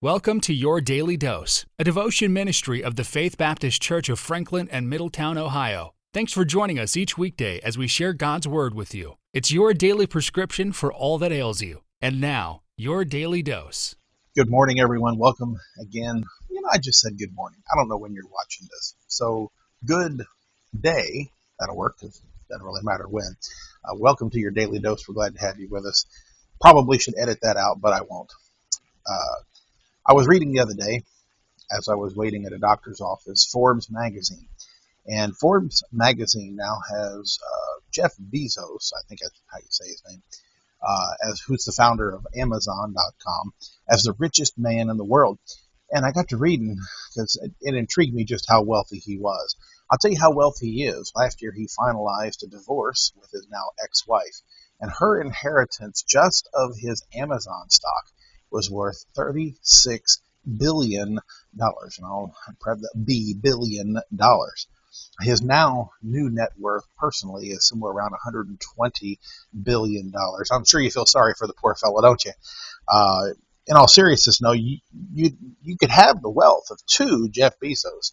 Welcome to Your Daily Dose, a devotion ministry of the Faith Baptist Church of Franklin and Middletown, Ohio. Thanks for joining us each weekday as we share God's Word with you. It's your daily prescription for all that ails you. And now, Your Daily Dose. Good morning, everyone. Welcome again. I just said good morning. I don't know when you're watching this. So, good day. That'll work because it doesn't really matter when. Welcome to Your Daily Dose. We're glad to have you with us. Probably should edit that out, but I won't. I was reading the other day, as I was waiting at a doctor's office, Forbes magazine. And Forbes magazine now has Jeff Bezos, I think that's how you say his name, who's the founder of Amazon.com, as the richest man in the world. And I got to reading because it intrigued me just how wealthy he was. I'll tell you how wealthy he is. Last year he finalized a divorce with his now ex-wife, and her inheritance just of his Amazon stock was worth $36 billion. And I'll prep that billion dollars. His now new net worth personally is somewhere around $120 billion. I'm sure you feel sorry for the poor fellow, don't you? In all seriousness, no, you could have the wealth of two Jeff Bezos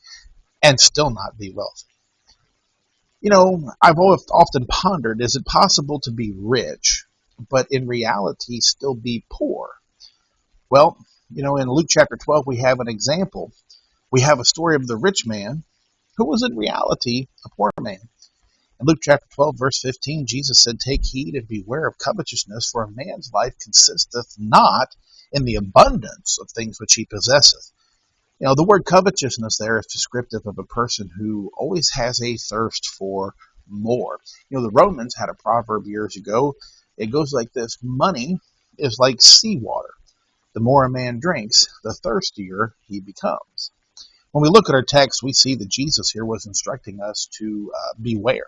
and still not be wealthy. I've often pondered, is it possible to be rich, but in reality still be poor? Well, in Luke chapter 12, we have an example. We have a story of the rich man who was in reality a poor man. In Luke chapter 12, verse 15, Jesus said, "Take heed and beware of covetousness, for a man's life consisteth not in the abundance of things which he possesseth." The word covetousness there is descriptive of a person who always has a thirst for more. The Romans had a proverb years ago. It goes like this: money is like seawater. The more a man drinks, the thirstier he becomes. When we look at our text, we see that Jesus here was instructing us to beware,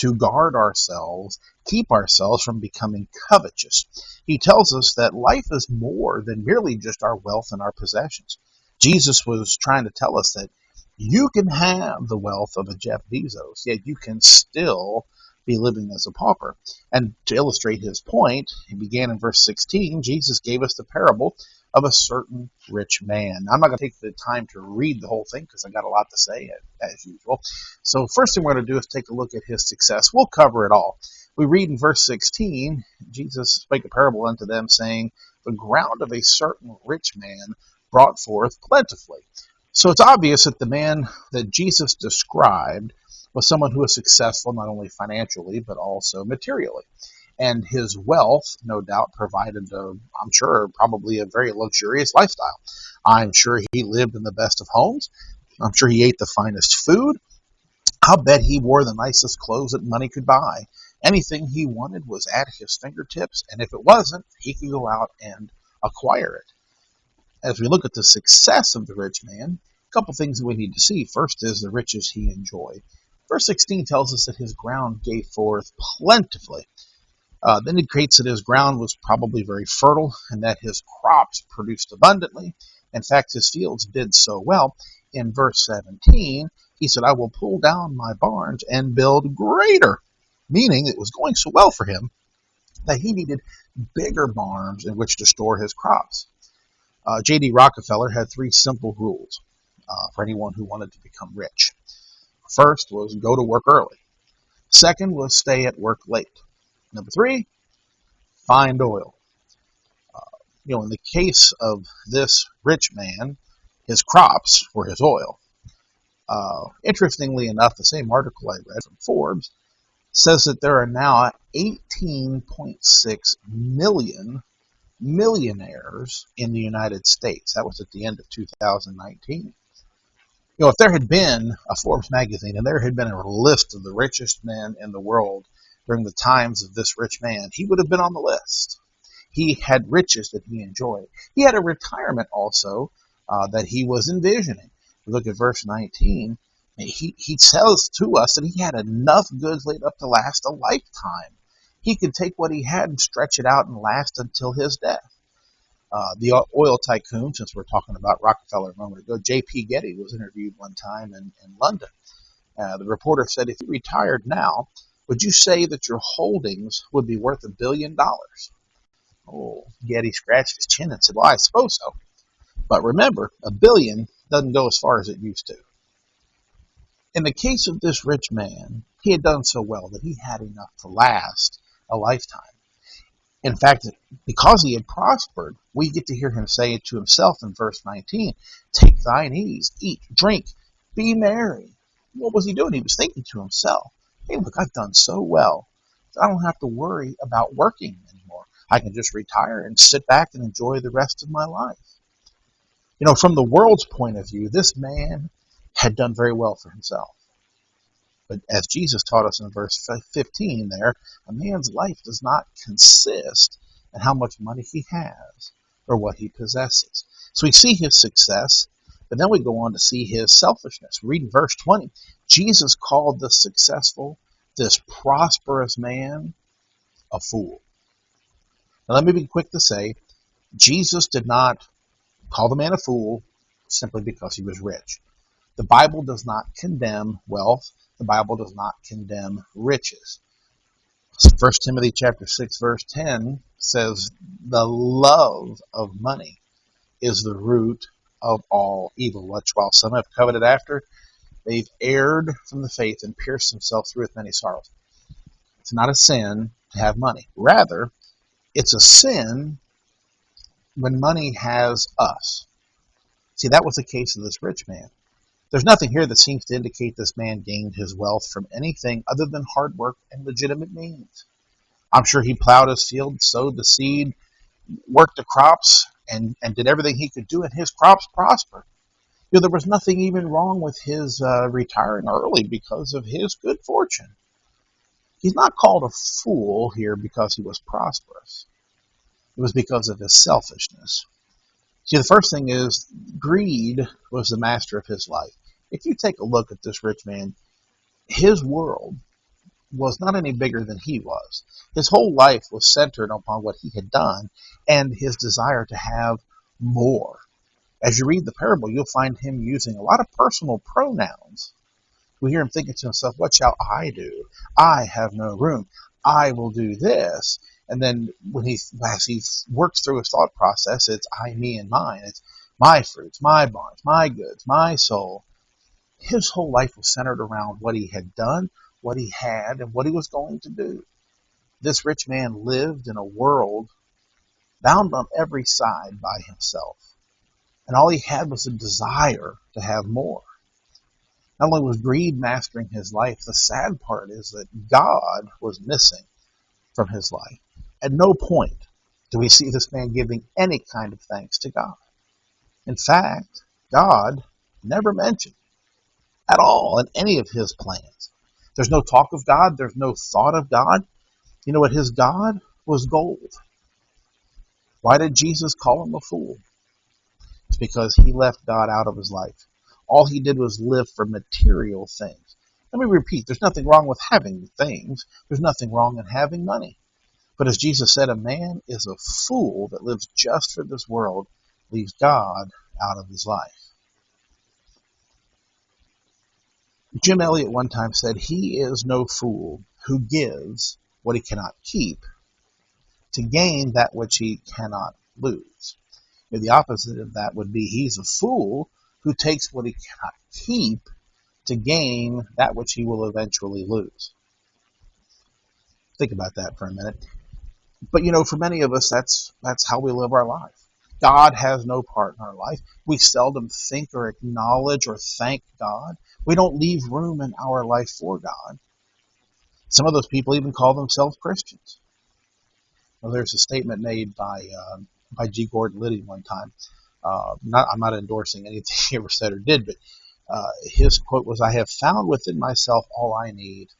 to guard ourselves, keep ourselves from becoming covetous. He tells us that life is more than merely just our wealth and our possessions. Jesus was trying to tell us that you can have the wealth of a Jeff Bezos, yet you can still be living as a pauper. And to illustrate his point, he began in verse 16. Jesus gave us the parable of a certain rich man. I'm not going to take the time to read the whole thing because I got a lot to say as usual. So first thing we're going to do is take a look at his success. We'll cover it all. We read in verse 16, Jesus spake a parable unto them, saying, "The ground of a certain rich man brought forth plentifully." So it's obvious that the man that Jesus described was someone who was successful not only financially but also materially. And his wealth, no doubt, provided, I'm sure, probably a very luxurious lifestyle. I'm sure he lived in the best of homes. I'm sure he ate the finest food. I'll bet he wore the nicest clothes that money could buy. Anything he wanted was at his fingertips, and if it wasn't, he could go out and acquire it. As we look at the success of the rich man, a couple things that we need to see. First is the riches he enjoyed. Verse 16 tells us that his ground gave forth plentifully. Then it indicates that his ground was probably very fertile and that his crops produced abundantly. In fact, his fields did so well. In verse 17, he said, "I will pull down my barns and build greater," meaning it was going so well for him that he needed bigger barns in which to store his crops. J.D. Rockefeller had three simple rules for anyone who wanted to become rich. First was go to work early. Second was stay at work late. Number three, find oil. In the case of this rich man, his crops were his oil. Interestingly enough, the same article I read from Forbes says that there are now 18.6 million millionaires in the United States. That was at the end of 2019. If there had been a Forbes magazine and there had been a list of the richest men in the world during the times of this rich man, he would have been on the list. He had riches that he enjoyed. He had a retirement also that he was envisioning. We look at verse 19. He tells to us that he had enough goods laid up to last a lifetime. He could take what he had and stretch it out and last until his death. The oil tycoon, since we're talking about Rockefeller a moment ago, J.P. Getty was interviewed one time in London. The reporter said, "If you retired now, would you say that your holdings would be worth $1 billion?" Oh, Getty scratched his chin and said, "Well, I suppose so." But remember, a billion doesn't go as far as it used to. In the case of this rich man, he had done so well that he had enough to last a lifetime. In fact, because he had prospered, we get to hear him say it to himself in verse 19, "Take thine ease, eat, drink, be merry." What was he doing? He was thinking to himself, "Hey, look, I've done so well that I don't have to worry about working anymore. I can just retire and sit back and enjoy the rest of my life." From the world's point of view, this man had done very well for himself. But as Jesus taught us in verse 15 there, a man's life does not consist in how much money he has or what he possesses. So we see his success, but then we go on to see his selfishness. Read in verse 20. Jesus called this successful, this prosperous man, a fool. Now let me be quick to say, Jesus did not call the man a fool simply because he was rich. The Bible does not condemn wealth. The Bible does not condemn riches. 1 Timothy chapter 6, verse 10 says, "The love of money is the root of all evil, which while some have coveted after, they've erred from the faith and pierced themselves through with many sorrows." It's not a sin to have money. Rather, it's a sin when money has us. See, that was the case of this rich man. There's nothing here that seems to indicate this man gained his wealth from anything other than hard work and legitimate means. I'm sure he plowed his field, sowed the seed, worked the crops, and did everything he could do, and his crops prospered. There was nothing even wrong with his retiring early because of his good fortune. He's not called a fool here because he was prosperous. It was because of his selfishness. See, the first thing is greed was the master of his life. If you take a look at this rich man, his world was not any bigger than he was. His whole life was centered upon what he had done and his desire to have more. As you read the parable, you'll find him using a lot of personal pronouns. We hear him thinking to himself, "What shall I do? I have no room. I will do this." And then as he works through his thought process, it's I, me, and mine. It's my fruits, my barns, my goods, my soul. His whole life was centered around what he had done, what he had, and what he was going to do. This rich man lived in a world bound on every side by himself. And all he had was a desire to have more. Not only was greed mastering his life, the sad part is that God was missing from his life. At no point do we see this man giving any kind of thanks to God. In fact, God never mentioned at all in any of his plans. There's no talk of God. There's no thought of God. You know what? His God was gold. Why did Jesus call him a fool? It's because he left God out of his life. All he did was live for material things. Let me repeat, there's nothing wrong with having things. There's nothing wrong in having money. But as Jesus said, a man is a fool that lives just for this world, leaves God out of his life. Jim Elliot one time said, "He is no fool who gives what he cannot keep to gain that which he cannot lose." The opposite of that would be he's a fool who takes what he cannot keep to gain that which he will eventually lose. Think about that for a minute. But for many of us, that's how we live our life. God has no part in our life. We seldom think or acknowledge or thank God. We don't leave room in our life for God. Some of those people even call themselves Christians. Well, there's a statement made by G. Gordon Liddy one time. I'm not endorsing anything he ever said or did, but his quote was, "I have found within myself all I need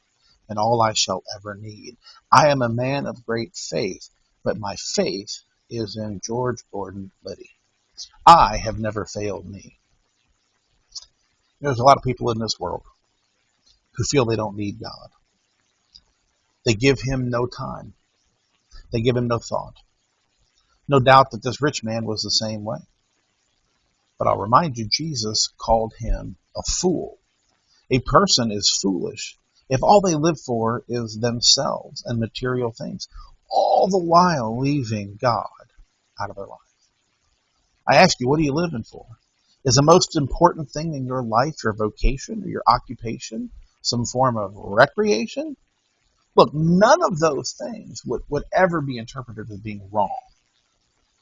and all I shall ever need. I am a man of great faith, but my faith is in George Gordon Liddy. I have never failed me." There's a lot of people in this world who feel they don't need God. They give him no time. They give him no thought. No doubt that this rich man was the same way. But I'll remind you, Jesus called him a fool. A person is foolish if all they live for is themselves and material things, all the while leaving God out of their life. I ask you, what are you living for? Is the most important thing in your life your vocation or your occupation, some form of recreation? Look, none of those things would ever be interpreted as being wrong.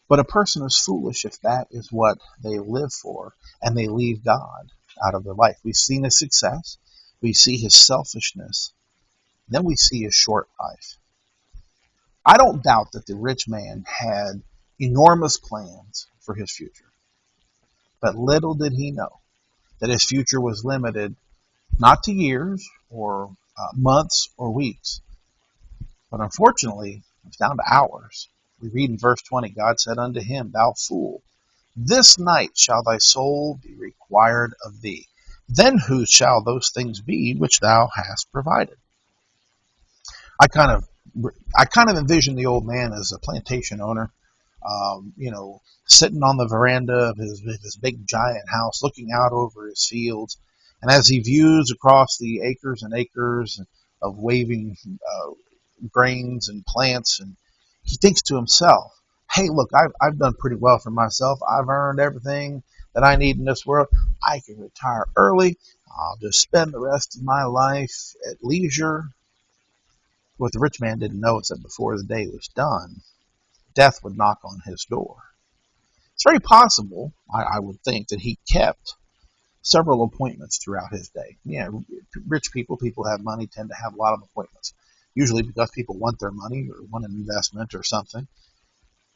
But a person is foolish if that is what they live for and they leave God out of their life. We've seen his success, we see his selfishness, then we see his short life. I don't doubt that the rich man had enormous plans for his future, but little did he know that his future was limited not to years or months or weeks, but unfortunately, it's down to hours. We read in verse 20, God said unto him, Thou fool, this night shall thy soul be required of thee. Then whose shall those things be which thou hast provided? I kind of I kind of envision the old man as a plantation owner, sitting on the veranda of his big giant house, looking out over his fields, and as he views across the acres and acres of waving grains and plants, and he thinks to himself, "Hey, look, I've done pretty well for myself. I've earned everything that I need in this world. I can retire early. I'll just spend the rest of my life at leisure." What the rich man didn't know is that before the day was done, death would knock on his door. It's very possible, I would think, that he kept several appointments throughout his day. Yeah, rich people who have money, tend to have a lot of appointments, usually because people want their money or want an investment or something.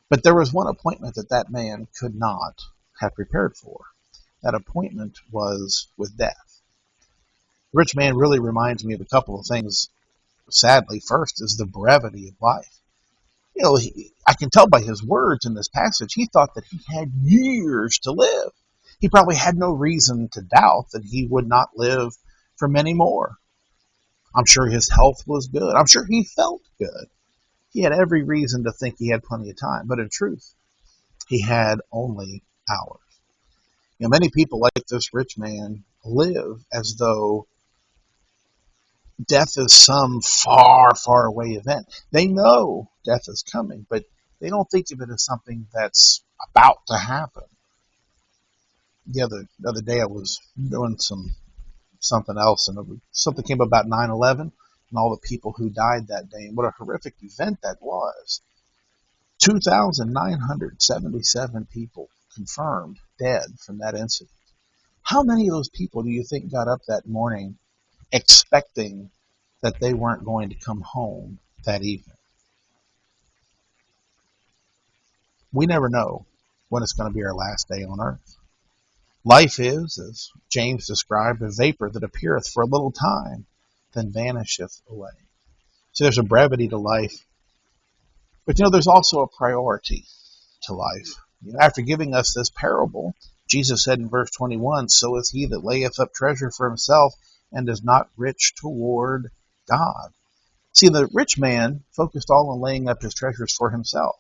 But there was one appointment that that man could not have prepared for. That appointment was with death. The rich man really reminds me of a couple of things, sadly. First is the brevity of life. I can tell by his words in this passage, he thought that he had years to live. He probably had no reason to doubt that he would not live for many more. I'm sure his health was good. I'm sure he felt good. He had every reason to think he had plenty of time. But in truth, he had only hours. Many people like this rich man live as though death is some far, far away event. They know death is coming, but they don't think of it as something that's about to happen. The other day I was doing something else, and something came about 9/11 and all the people who died that day, and what a horrific event that was. 2,977 people confirmed dead from that incident. How many of those people do you think got up that morning expecting that they weren't going to come home that evening? We never know when it's going to be our last day on earth. Life is, as James described, a vapor that appeareth for a little time, then vanisheth away. So there's a brevity to life, but there's also a priority to life. After giving us this parable, Jesus said in verse 21, So is he that layeth up treasure for himself and is not rich toward God. See, the rich man focused all on laying up his treasures for himself,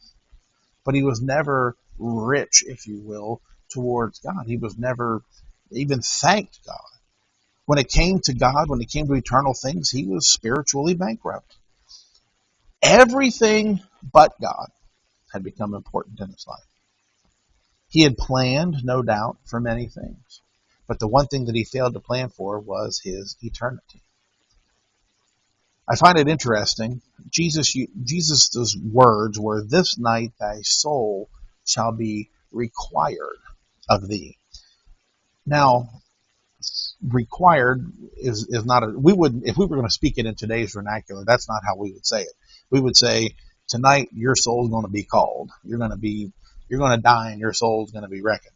but he was never rich, if you will, towards God. He was never even thanked God. When it came to God, when it came to eternal things, he was spiritually bankrupt. Everything but God had become important in his life. He had planned, no doubt, for many things, but the one thing that he failed to plan for was his eternity. I find it interesting. Jesus' words were, This night thy soul shall be required of thee. Now, required is not if we were going to speak it in today's vernacular, that's not how we would say it. We would say, tonight your soul's going to be called. You're going to die and your soul's going to be reckoned.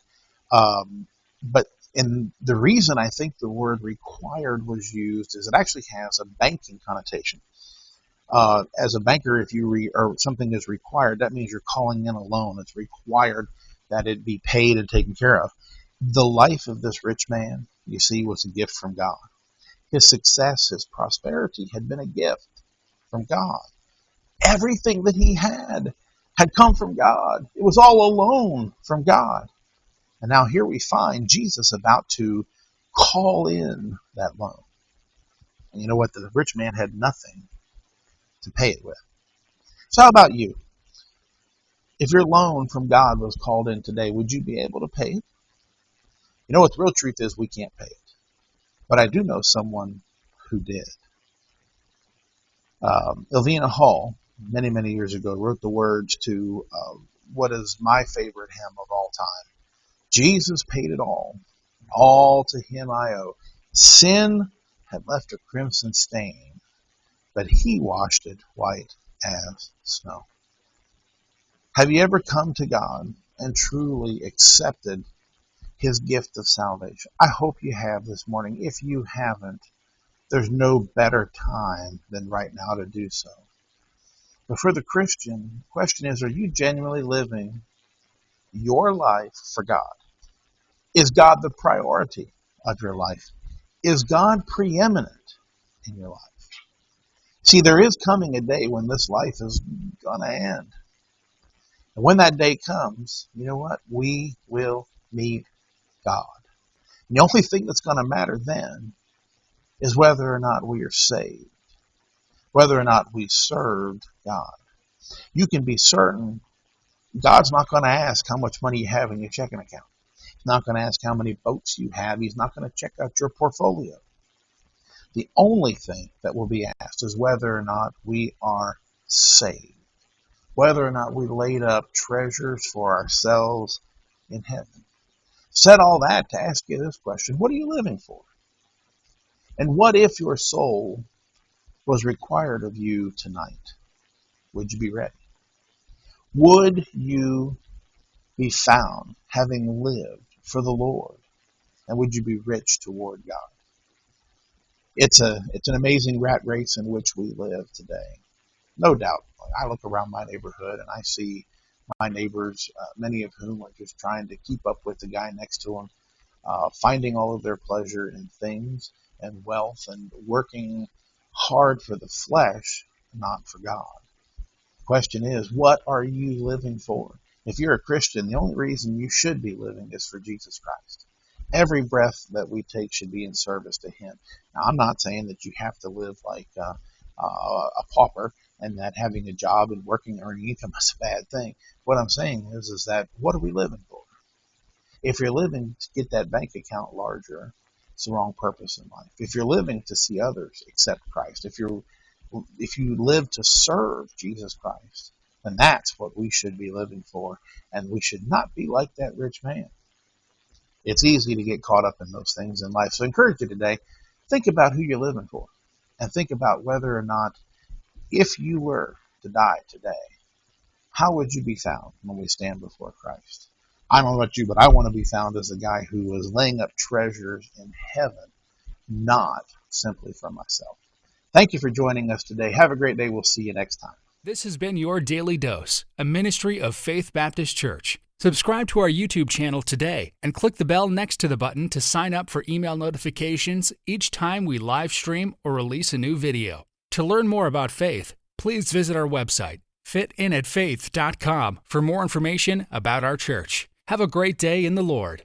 But the reason I think the word required was used is it actually has a banking connotation. As a banker, if or something is required, that means you're calling in a loan. It's required that it be paid and taken care of. The life of this rich man, you see, was a gift from God. His success, his prosperity had been a gift from God. Everything that he had come from God. It was all a loan from God. And now here we find Jesus about to call in that loan. And you know what? The rich man had nothing to pay it with. So how about you? If your loan from God was called in today, would you be able to pay it? You know what the real truth is? We can't pay it. But I do know someone who did. Elvina Hall, many, many years ago, wrote the words to what is my favorite hymn of all time. Jesus paid it all to him I owe. Sin had left a crimson stain, but he washed it white as snow. Have you ever come to God and truly accepted his gift of salvation? I hope you have this morning. If you haven't, there's no better time than right now to do so. But for the Christian, the question is, are you genuinely living your life for God? Is God the priority of your life? Is God preeminent in your life? See, there is coming a day when this life is going to end. And when that day comes, you know what? We will meet God. And the only thing that's going to matter then is whether or not we are saved, whether or not we served God. You can be certain God's not going to ask how much money you have in your checking account. He's not going to ask how many boats you have. He's not going to check out your portfolio. The only thing that will be asked is whether or not we are saved, whether or not we laid up treasures for ourselves in heaven. Said all that to ask you this question: what are you living for? And what if your soul was required of you tonight? Would you be ready? Would you be found having lived for the Lord? And would you be rich toward God? It's an amazing rat race in which we live today. No doubt. I look around my neighborhood and I see my neighbors, many of whom are just trying to keep up with the guy next to them, finding all of their pleasure in things and wealth and working hard for the flesh, not for God. The question is, what are you living for? If you're a Christian, the only reason you should be living is for Jesus Christ. Every breath that we take should be in service to Him. Now, I'm not saying that you have to live like a pauper and that having a job and working, earning income is a bad thing. What I'm saying is that what are we living for? If you're living to get that bank account larger, it's the wrong purpose in life. If you're living to see others accept Christ, if you live to serve Jesus Christ, then that's what we should be living for, and we should not be like that rich man. It's easy to get caught up in those things in life. So I encourage you today, think about who you're living for, and think about whether or not, if you were to die today, how would you be found when we stand before Christ? I don't know about you, but I want to be found as a guy who was laying up treasures in heaven, not simply for myself. Thank you for joining us today. Have a great day. We'll see you next time. This has been Your Daily Dose, a ministry of Faith Baptist Church. Subscribe to our YouTube channel today and click the bell next to the button to sign up for email notifications each time we live stream or release a new video. To learn more about faith, please visit our website, fitinatfaith.com, for more information about our church. Have a great day in the Lord.